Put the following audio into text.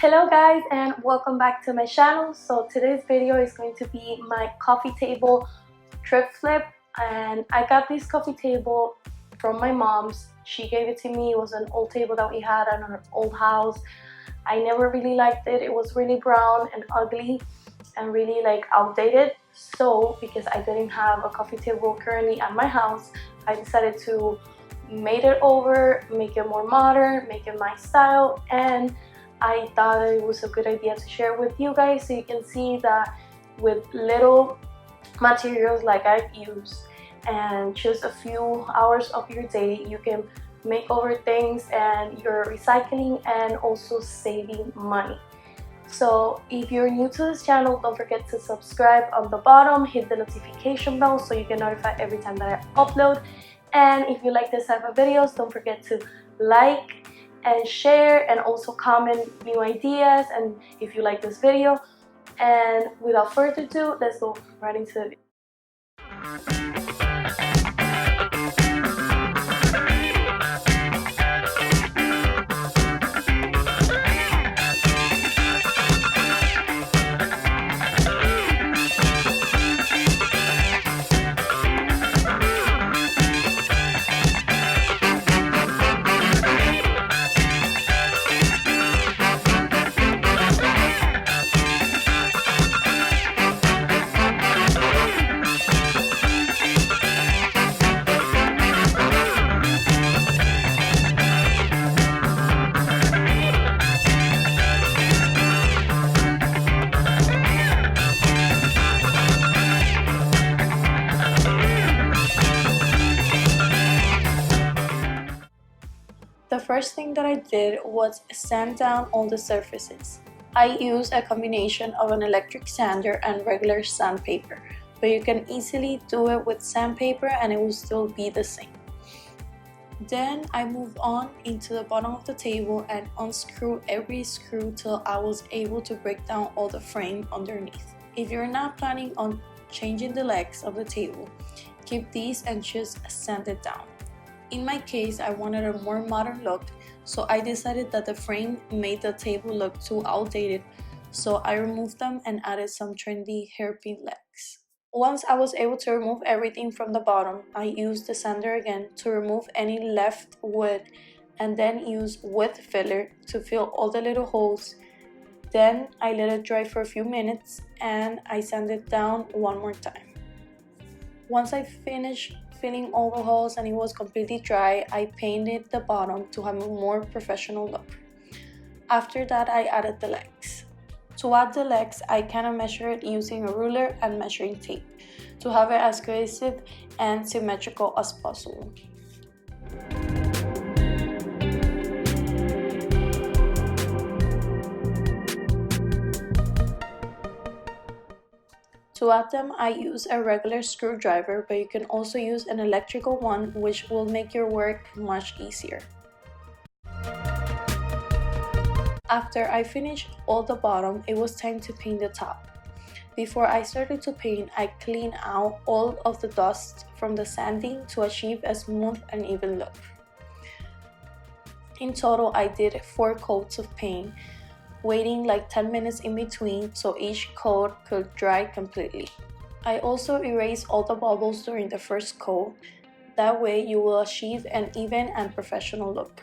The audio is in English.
Hello guys, and welcome back to my channel. So today's video is going to be my coffee table thrift flip, and I got this coffee table from my mom's. She gave it to me. It was an old table that we had in our old house. I never really liked it. It was really brown and ugly and really outdated. So because I didn't have a coffee table currently at my house, I decided to make it over, make it more modern, make it my style, and I thought it was a good idea to share with you guys so you can see that with little materials like I've used and just a few hours of your day, you can make over things and you're recycling and also saving money. So if you're new to this channel, don't forget to subscribe on the bottom, hit the notification bell so you get notified every time that I upload. And if you like this type of videos, don't forget to like and share and also comment new ideas and if you like this video. And without further ado, let's go right into the video. The first thing that I did was sand down all the surfaces. I used a combination of an electric sander and regular sandpaper, but you can easily do it with sandpaper and it will still be the same. Then I moved on into the bottom of the table and unscrewed every screw till I was able to break down all the frame underneath. If you're not planning on changing the legs of the table, keep these and just sand it down. In my case, I wanted a more modern look, so I decided that the frame made the table look too outdated, so I removed them and added some trendy hairpin legs. Once I was able to remove everything from the bottom, I used the sander again to remove any left wood and then used wood filler to fill all the little holes. Then I let it dry for a few minutes and I sanded down one more time. Once I finished filling all the holes and it was completely dry, I painted the bottom to have a more professional look. After that, I added the legs. To add the legs, I kind of measured it using a ruler and measuring tape to have it as cohesive and symmetrical as possible. To add them, I use a regular screwdriver, but you can also use an electrical one, which will make your work much easier. After I finished all the bottom, it was time to paint the top. Before I started to paint, I cleaned out all of the dust from the sanding to achieve a smooth and even look. In total, I did 4 coats of paint, waiting like 10 minutes in between so each coat could dry completely. I also erased all the bubbles during the first coat. That way you will achieve an even and professional look.